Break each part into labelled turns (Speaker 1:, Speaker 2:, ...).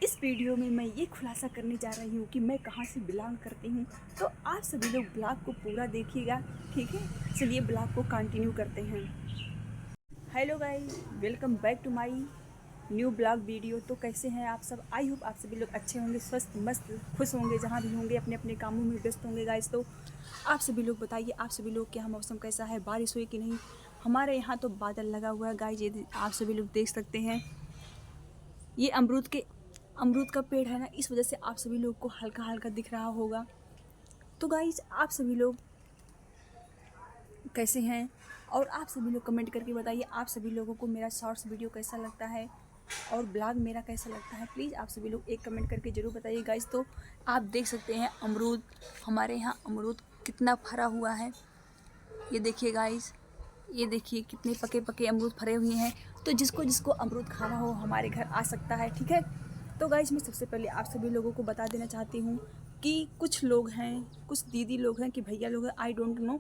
Speaker 1: इस वीडियो में मैं ये खुलासा करने जा रही हूँ कि मैं कहाँ से बिलोंग करती हूँ। तो आप सभी लोग ब्लॉग को पूरा देखिएगा, ठीक है। चलिए ब्लॉग को कंटिन्यू करते हैं। Hello guys, welcome back to my new blog video. तो कैसे हैं आप सब? आई होप आप सभी लोग अच्छे होंगे, स्वस्थ मस्त खुश होंगे, जहाँ भी होंगे अपने अपने कामों में व्यस्त होंगे गाइस। तो आप सभी लोग बताइए, आप सभी लोग के यहाँ मौसम कैसा है? बारिश हुई कि नहीं? हमारे यहाँ तो बादल लगा हुआ है गाइस, ये आप सभी लोग देख सकते हैं। ये अमरूद का पेड़ है ना, इस वजह से आप सभी लोग को हल्का हल्का दिख रहा होगा। तो गाइज आप सभी लोग कैसे हैं? और आप सभी लोग कमेंट करके बताइए आप सभी लोगों को मेरा शॉर्ट्स वीडियो कैसा लगता है और ब्लॉग मेरा कैसा लगता है। प्लीज़ आप सभी लोग एक कमेंट करके ज़रूर बताइए गाइज। तो आप देख सकते हैं अमरूद, हमारे यहाँ अमरूद कितना फरा हुआ है। ये देखिए गाइज, ये देखिए कितने पके पके अमरूद फरे हुए हैं। तो जिसको जिसको अमरूद खाना हो हमारे घर आ सकता है, ठीक है। तो गाइज मैं सबसे पहले आप सभी लोगों को बता देना चाहती हूँ कि कुछ लोग हैं, कुछ दीदी लोग हैं कि भैया लोग हैं, आई डोंट नो,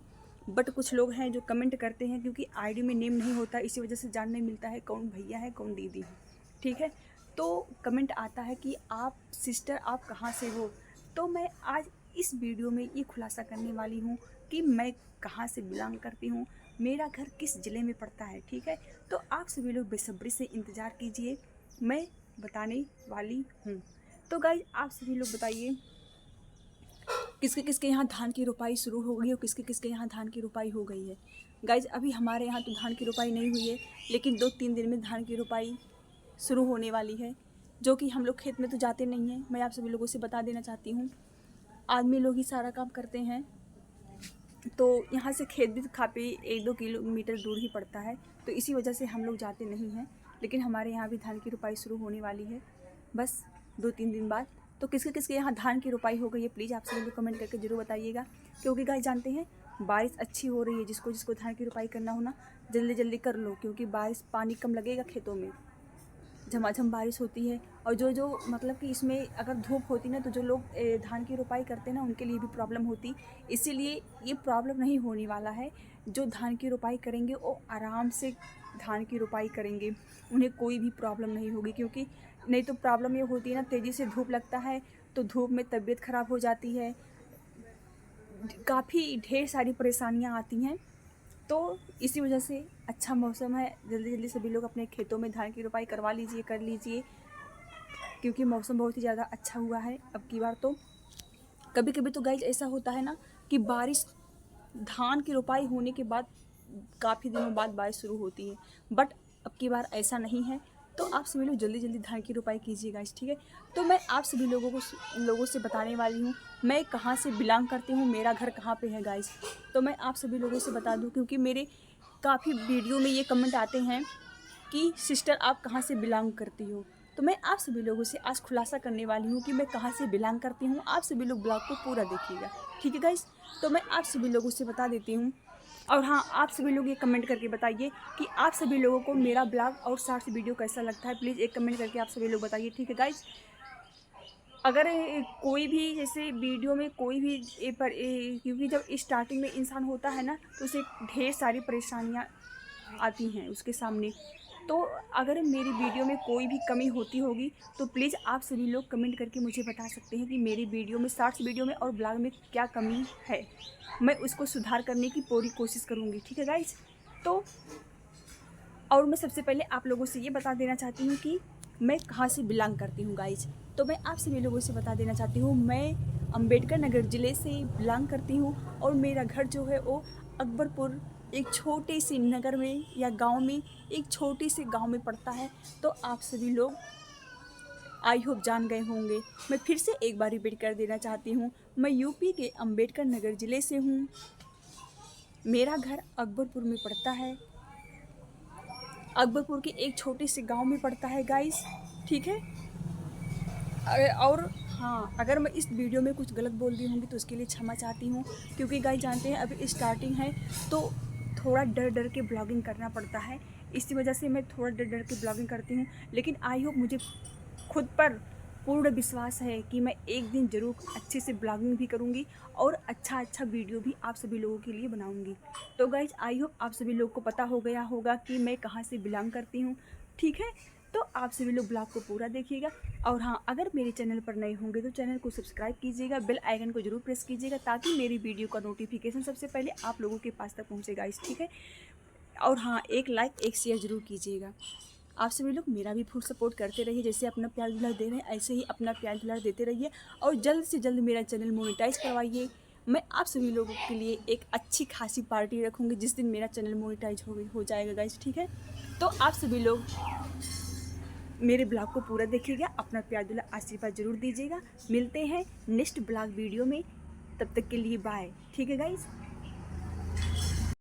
Speaker 1: बट कुछ लोग हैं जो कमेंट करते हैं, क्योंकि आईडी में नेम नहीं होता, इसी वजह से जानने मिलता है कौन भैया है कौन दीदी है, ठीक है। तो कमेंट आता है कि आप सिस्टर आप कहाँ से हो। तो मैं आज इस वीडियो में ये खुलासा करने वाली हूँ कि मैं कहाँ से बिलोंग करती हूँ, मेरा घर किस ज़िले में पड़ता है, ठीक है। तो आप सभी लोग बेसब्री से इंतज़ार कीजिए, मैं बताने वाली हूँ। तो गाइज आप सभी लोग बताइए किसके किसके यहाँ धान की रोपाई शुरू हो गई और किसके किसके यहाँ धान की रोपाई हो गई है। गाइज अभी हमारे यहाँ तो धान की रोपाई नहीं हुई है, लेकिन 2-3 दिन में धान की रोपाई शुरू होने वाली है, जो कि हम लोग खेत में तो जाते नहीं हैं। मैं आप सभी लोगों से बता देना चाहती हूँ, आदमी लोग ही सारा काम करते हैं। तो यहाँ से खेत भी काफ़ी 1-2 किलोमीटर दूर ही पड़ता है, तो इसी वजह से हम लोग जाते नहीं हैं। लेकिन हमारे यहाँ भी धान की रोपाई शुरू होने वाली है, बस 2-3 दिन बाद। तो किसके किसके यहाँ धान की रोपाई हो गई है, प्लीज़ आप सभी लोग कमेंट करके ज़रूर बताइएगा। क्योंकि गाइस जानते हैं बारिश अच्छी हो रही है, जिसको जिसको धान की रोपाई करना हो ना जल्दी जल्दी कर लो, क्योंकि बारिश पानी कम लगेगा खेतों में, झमाझम बारिश होती है। और जो मतलब कि इसमें अगर धूप होती ना, तो जो लोग धान की रोपाई करते हैं ना उनके लिए भी प्रॉब्लम होती। इसीलिए ये प्रॉब्लम नहीं होने वाला है। जो धान की रोपाई करेंगे वो आराम से धान की रोपाई करेंगे, उन्हें कोई भी प्रॉब्लम नहीं होगी। क्योंकि नहीं तो प्रॉब्लम ये होती है ना, तेज़ी से धूप लगता है तो धूप में तबीयत ख़राब हो जाती है, काफ़ी ढेर सारी परेशानियाँ आती हैं। तो इसी वजह से अच्छा मौसम है, जल्दी जल्दी सभी लोग अपने खेतों में धान की रोपाई करवा लीजिए, कर लीजिए, क्योंकि मौसम बहुत ही ज़्यादा अच्छा हुआ है अब की बार। तो कभी कभी तो गाइज ऐसा होता है ना कि बारिश धान की रोपाई होने के बाद काफ़ी दिनों बाद बारिश शुरू होती है, बट अब की बार ऐसा नहीं है। तो आप सभी लोग जल्दी जल्दी धान की रोपाई कीजिए गाइस, ठीक है। तो मैं आप सभी लोगों से बताने वाली हूँ मैं कहाँ से बिलोंग करती हूँ, मेरा घर कहाँ पे है गाइस। तो मैं आप सभी लोगों से बता दूँ, क्योंकि मेरे काफ़ी वीडियो में ये कमेंट आते हैं कि सिस्टर आप कहाँ से बिलोंग करती हो। तो मैं आप सभी लोगों से आज खुलासा करने वाली हूँ कि मैं कहाँ से बिलोंग करती हूँ। आप सभी लोग ब्लॉग को पूरा देखिएगा, ठीक है गाइस। तो मैं आप सभी लोगों से बता देती हूँ। और हाँ, आप सभी लोग ये कमेंट करके बताइए कि आप सभी लोगों को मेरा ब्लॉग और शॉर्ट्स वीडियो कैसा लगता है। प्लीज़ एक कमेंट करके आप सभी लोग बताइए, ठीक है गाइस। अगर कोई भी जैसे वीडियो में कोई भी क्योंकि जब स्टार्टिंग में इंसान होता है ना, तो उसे ढेर सारी परेशानियाँ आती हैं उसके सामने। तो अगर मेरी वीडियो में कोई भी कमी होती होगी तो प्लीज़ आप सभी लोग कमेंट करके मुझे बता सकते हैं कि मेरी वीडियो में, शॉर्ट्स वीडियो में और ब्लॉग में क्या कमी है। मैं उसको सुधार करने की पूरी कोशिश करूँगी, ठीक है गाइज। तो और मैं सबसे पहले आप लोगों से ये बता देना चाहती हूँ कि मैं कहाँ से बिलोंग करती हूँ गाइज। तो मैं आप सभी लोगों से बता देना चाहती हूँ, मैं अम्बेडकर नगर ज़िले से बिलोंग करती हूँ और मेरा घर जो है वो अकबरपुर, एक छोटे से नगर में या गांव में, एक छोटे से गांव में पड़ता है। तो आप सभी लोग आई होप जान गए होंगे। मैं फिर से एक बार रिपीट कर देना चाहती हूँ, मैं यूपी के अम्बेडकर नगर ज़िले से हूँ, मेरा घर अकबरपुर में पड़ता है, अकबरपुर के एक छोटे से गांव में पड़ता है गाइस, ठीक है। और हाँ, अगर मैं इस वीडियो में कुछ गलत बोल दी होंगी तो उसके लिए क्षमा चाहती हूँ, क्योंकि गाइस जानते हैं अभी स्टार्टिंग है तो थोड़ा डर डर के ब्लॉगिंग करना पड़ता है, इसी वजह से मैं थोड़ा डर डर के ब्लॉगिंग करती हूँ। लेकिन आई होप मुझे खुद पर पूर्ण विश्वास है कि मैं एक दिन ज़रूर अच्छे से ब्लॉगिंग भी करूँगी और अच्छा वीडियो भी आप सभी लोगों के लिए बनाऊँगी। तो गाइज आई होप आप सभी लोगों को पता हो गया होगा कि मैं कहाँ से बिलोंग करती हूँ, ठीक है। तो आप सभी लोग ब्लॉग को पूरा देखिएगा। और हाँ, अगर मेरे चैनल पर नए होंगे तो चैनल को सब्सक्राइब कीजिएगा, बेल आइकन को जरूर प्रेस कीजिएगा ताकि मेरी वीडियो का नोटिफिकेशन सबसे पहले आप लोगों के पास तक पहुँचे गाइस, ठीक है। और हाँ, एक लाइक एक शेयर ज़रूर कीजिएगा। आप सभी लोग मेरा भी फुल सपोर्ट करते रहिए, जैसे अपना प्यार दुलार दे रहे हैं ऐसे ही अपना प्यार दुलार देते रहिए और जल्द से जल्द मेरा चैनल मोनेटाइज करवाइए। मैं आप सभी लोगों के लिए एक अच्छी खासी पार्टी रखूँगी जिस दिन मेरा चैनल मोनेटाइज हो जाएगा गाइस, ठीक है। तो आप सभी लोग मेरे ब्लॉग को पूरा देखिएगा, अपना प्यार दुलार आशीर्वाद जरूर दीजिएगा। मिलते हैं नेक्स्ट ब्लॉग वीडियो में, तब तक के लिए बाय, ठीक है गाइस।